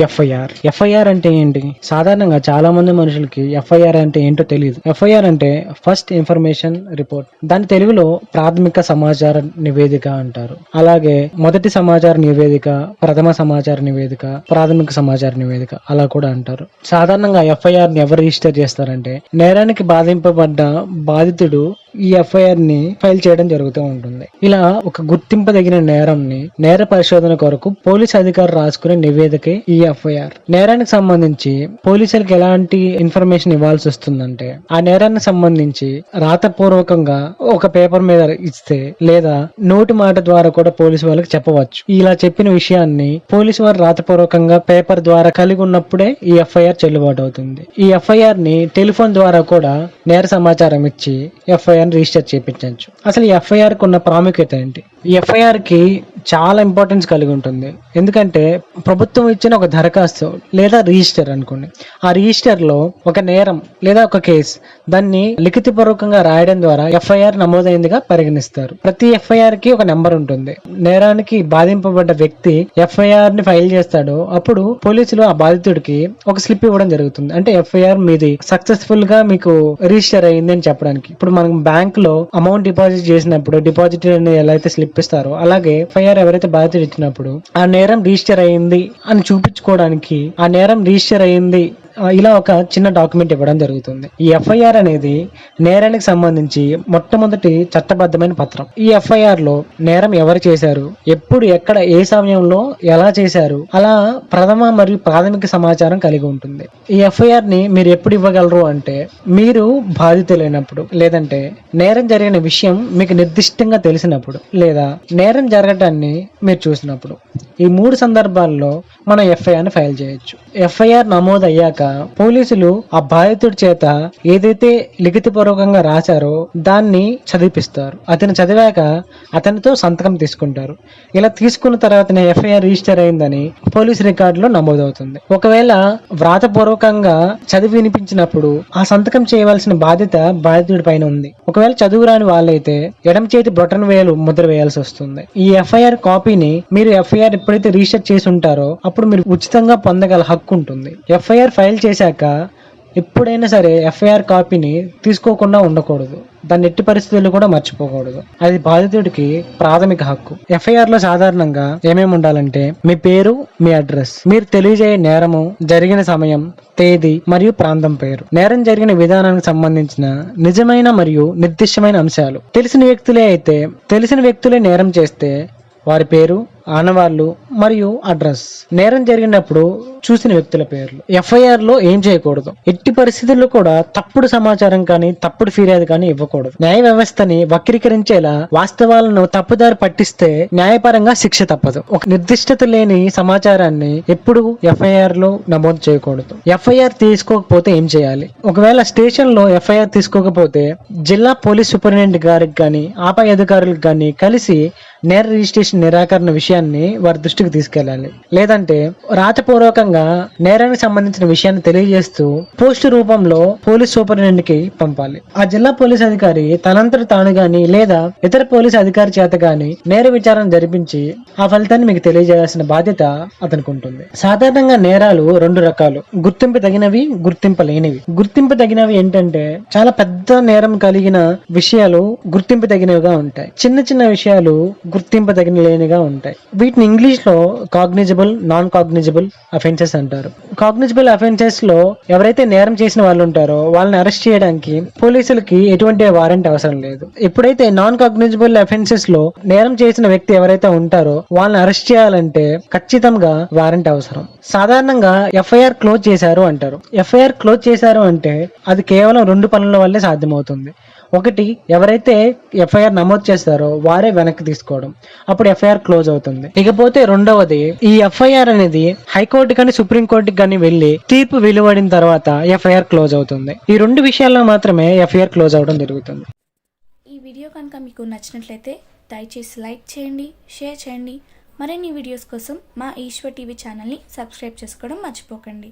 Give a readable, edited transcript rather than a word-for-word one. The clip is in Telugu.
ఎఫ్ఐఆర్ అంటే ఏంటి? సాధారణంగా చాలా మంది మనుషులకి ఎఫ్ఐఆర్ అంటే ఏంటో తెలియదు. ఎఫ్ఐఆర్ అంటే ఫస్ట్ ఇన్ఫర్మేషన్ రిపోర్ట్. దాని తెలుగులో ప్రాథమిక సమాచార నివేదిక అంటారు. అలాగే మొదటి సమాచార నివేదిక, ప్రథమ సమాచార నివేదిక, ప్రాథమిక సమాచార నివేదిక అలా కూడా అంటారు. సాధారణంగా ఎఫ్ఐఆర్ ని ఎవరు రిజిస్టర్ చేస్తారంటే నేరానికి బాధింపబడ్డ బాధితుడు ఈ ఎఫ్ఐఆర్ ని ఫైల్ చేయడం జరుగుతూ ఉంటుంది. ఇలా ఒక గుర్తింపదగిన నేరంని నేర పరిశోధన కొరకు పోలీస్ అధికారి రాసుకునే నివేదికే ఈ ఎఫ్ఐఆర్. నేరానికి సంబంధించి పోలీసులకు ఎలాంటి ఇన్ఫర్మేషన్ ఇవ్వాల్సి వస్తుందంటే ఆ నేరానికి సంబంధించి రాతపూర్వకంగా ఒక పేపర్ మీద ఇస్తే లేదా నోటి మాట ద్వారా కూడా పోలీసు వాళ్ళకి చెప్పవచ్చు. ఇలా చెప్పిన విషయాన్ని పోలీసు వారు రాతపూర్వకంగా పేపర్ ద్వారా కలిగి ఉన్నప్పుడే ఈ ఎఫ్ఐఆర్ చెల్లుబాటు అవుతుంది. ఈ ఎఫ్ఐఆర్ ని టెలిఫోన్ ద్వారా కూడా నేర సమాచారం ఇచ్చి ఎఫ్ఐఆర్ రిజిస్టర్ చేయించవచ్చు. అసలు ఈ ఎఫ్ఐఆర్ కు ఉన్న ప్రాముఖ్యత ఏంటి? ఈ ఎఫ్ఐఆర్ కి చాలా ఇంపార్టెన్స్ కలిగి ఉంటుంది. ఎందుకంటే ప్రభుత్వం ఇచ్చిన ఒక దరఖాస్తు లేదా రిజిస్టర్ అనుకోండి, ఆ రిజిస్టర్ లో ఒక నేరం లేదా ఒక కేసు దాన్ని లిఖితపూర్వకంగా రాయడం ద్వారా ఎఫ్ఐఆర్ నమోదైందిగా పరిగణిస్తారు. ప్రతి ఎఫ్ఐఆర్ కి ఒక నెంబర్ ఉంటుంది. నేరానికి బాధింపబడ్డ వ్యక్తి ఎఫ్ఐఆర్ ని ఫైల్ చేస్తాడో అప్పుడు పోలీసులు ఆ బాధితుడికి ఒక స్లిప్ ఇవ్వడం జరుగుతుంది. అంటే ఎఫ్ఐఆర్ మీది సక్సెస్ఫుల్ గా మీకు రిజిస్టర్ అయ్యింది అని చెప్పడానికి. ఇప్పుడు మనం బ్యాంక్ లో అమౌంట్ డిపాజిట్ చేసినప్పుడు డిపాజిట్ ఎలా అయితే స్లిప్ ఇస్తారో అలాగే ఎఫ్ఐఆర్ ఎవరైతే బాధ్యత ఇచ్చినప్పుడు ఆ నేరం రిజిస్టర్ అయ్యింది అని చూపించుకోవడానికి ఆ నేరం రిజిస్టర్ అయ్యింది ఇలా ఒక చిన్న డాక్యుమెంట్ ఇవ్వడం జరుగుతుంది. ఈ ఎఫ్ఐఆర్ అనేది నేరానికి సంబంధించి మొట్టమొదటి చట్టబద్ధమైన పత్రం. ఈ ఎఫ్ఐఆర్ లో నేరం ఎవరు చేశారు, ఎప్పుడు, ఎక్కడ, ఏ సమయంలో ఎలా చేశారు అలా ప్రథమ మరియు ప్రాథమిక సమాచారం కలిగి ఉంటుంది. ఈ ఎఫ్ఐఆర్ ని మీరు ఎప్పుడు ఇవ్వగలరు అంటే మీరు బాధితులైనప్పుడు, లేదంటే నేరం జరిగిన విషయం మీకు నిర్దిష్టంగా తెలిసినప్పుడు, లేదా నేరం జరగటాన్ని మీరు చూసినప్పుడు. ఈ 3 సందర్భాల్లో మనం ఎఫ్ఐఆర్ ని ఫైల్ చేయొచ్చు. ఎఫ్ఐఆర్ నమోదు అయ్యాక పోలీసులు ఆ బాధితుడి చేత ఏదైతే లిఖితపూర్వకంగా రాశారో దాన్ని చదివిపిస్తారు. అతను చదివాక అతనితో సంతకం తీసుకుంటారు. ఇలా తీసుకున్న తర్వాతనే ఎఫ్ఐఆర్ రిజిస్టర్ అయిందని పోలీస్ రికార్డులో నమోదవుతుంది. ఒకవేళ వ్రాతపూర్వకంగా చదివి వినిపించినప్పుడు ఆ సంతకం చేయవలసిన బాధ్యత బాధితుడి పైన ఉంది. ఒకవేళ చదువు రాని వాళ్ళైతే ఎడమ చేతి బొటన వేలు ముద్ర వేయాల్సి వస్తుంది. ఈ ఎఫ్ఐఆర్ కాపీని మీరు ఎఫ్ఐఆర్ ఎప్పుడైతే రిజిస్టర్ చేసి ఉంటారో అప్పుడు మీరు ఉచితంగా పొందగల హక్కు ఉంటుంది. ఎఫ్ఐఆర్ ఫైల్ చేశాక ఎప్పుడైనా సరే ఎఫ్ఐఆర్ కాపీని తీసుకోకుండా ఉండకూడదు. దాన్ని ఎట్టి పరిస్థితుల్లో కూడా మర్చిపోకూడదు. అది బాధితుడికి ప్రాథమిక హక్కు. ఎఫ్ఐఆర్ లో సాధారణంగా ఏమేమి ఉండాలంటే మీ పేరు, మీ అడ్రస్, మీరు తెలియజేయ నేరము, జరిగిన సమయం, తేదీ మరియు ప్రాంతం పేరు, నేరం జరిగిన విధానానికి సంబంధించిన నిజమైన మరియు నిర్దిష్టమైన అంశాలు. తెలిసిన వ్యక్తులే నేరం చేస్తే వారి పేరు, ఆనవాళ్లు మరియు అడ్రస్, నేరం జరిగినప్పుడు చూసిన వ్యక్తుల పేర్లు. ఎఫ్ఐఆర్ లో ఏం చేయకూడదు, ఎట్టి పరిస్థితుల్లో కూడా తప్పుడు సమాచారం కానీ తప్పుడు ఫిర్యాదు కానీ ఇవ్వకూడదు. న్యాయ వ్యవస్థని వక్రీకరించేలా వాస్తవాలను తప్పుదారి పట్టిస్తే న్యాయపరంగా శిక్ష తప్పదు. ఒక నిర్దిష్టత లేని సమాచారాన్ని ఎప్పుడు ఎఫ్ఐఆర్ లో నమోదు చేయకూడదు. ఎఫ్ఐఆర్ తీసుకోకపోతే ఏం చేయాలి? ఒకవేళ స్టేషన్ లో ఎఫ్ఐఆర్ తీసుకోకపోతే జిల్లా పోలీస్ సూపరింటెండెంట్ గారికి కానీ ఆపై అధికారులకు కానీ కలిసి నేర రిజిస్ట్రేషన్ నిరాకరణ విషయాన్ని వారి దృష్టికి తీసుకెళ్లాలి. లేదంటే రాతపూర్వకంగా నేరానికి సంబంధించిన విషయాన్ని తెలియజేస్తూ పోస్టు రూపంలో పోలీస్ సూపరింటెండెంట్ కి పంపాలి. ఆ జిల్లా పోలీస్ అధికారి తనంతట తాను గాని లేదా ఇతర పోలీస్ అధికారి చేత గాని నేర విచారణ జరిపించి ఆ ఫలితాన్ని మీకు తెలియజేయాల్సిన బాధ్యత అతనికి ఉంటుంది. సాధారణంగా నేరాలు 2 రకాలు: గుర్తింపు తగినవి, గుర్తింపు లేనివి. గుర్తింపు తగినవి ఏంటంటే చాలా పెద్ద నేరం కలిగిన విషయాలు గుర్తింపు తగినవిగా ఉంటాయి. చిన్న చిన్న విషయాలు గుర్తింపు తగిన లేనిగా ఉంటాయి. వీటిని ఇంగ్లీష్ లో కాగ్నిజబుల్, నాన్ కాగ్నిజబుల్ అఫెన్సెస్ అంటారు. కాగ్నిజబుల్ అఫెన్సెస్ లో ఎవరైతే నేరం చేసిన వాళ్ళు ఉంటారో వాళ్ళని అరెస్ట్ చేయడానికి పోలీసులకి ఎటువంటి వారెంట్ అవసరం లేదు. ఎప్పుడైతే నాన్ కాగ్నిజబుల్ అఫెన్సెస్ లో నేరం చేసిన వ్యక్తి ఎవరైతే ఉంటారో వాళ్ళని అరెస్ట్ చేయాలంటే ఖచ్చితంగా వారెంట్ అవసరం. సాధారణంగా ఎఫ్ఐఆర్ క్లోజ్ చేశారు అంటారు. ఎఫ్ఐఆర్ క్లోజ్ చేశారు అంటే అది కేవలం 2 పనుల వల్లే సాధ్యమవుతుంది. ఒకటి, ఎవరైతే ఎఫ్ఐఆర్ నమోదు చేస్తారో వారే వెనక్కి తీసుకోవడం, అప్పుడు ఎఫ్ఐఆర్ క్లోజ్ అవుతుంది. ఇకపోతే రెండవది, ఈ ఎఫ్ఐఆర్ అనేది హైకోర్టు కానీ సుప్రీంకోర్టుకి కానీ వెళ్లి తీర్పు వెలువడిన తర్వాత ఎఫ్ఐఆర్ క్లోజ్ అవుతుంది. ఈ 2 విషయాల్లో మాత్రమే ఎఫ్ఐఆర్ క్లోజ్ అవడం జరుగుతుంది. ఈ వీడియో కనుక మీకు నచ్చినట్లయితే దయచేసి లైక్ చేయండి, షేర్ చేయండి. మరిన్ని వీడియోస్ కోసం మా ఈశ్వర్ టీవీ ఛానల్ని సబ్స్క్రైబ్ చేసుకోవడం మర్చిపోకండి.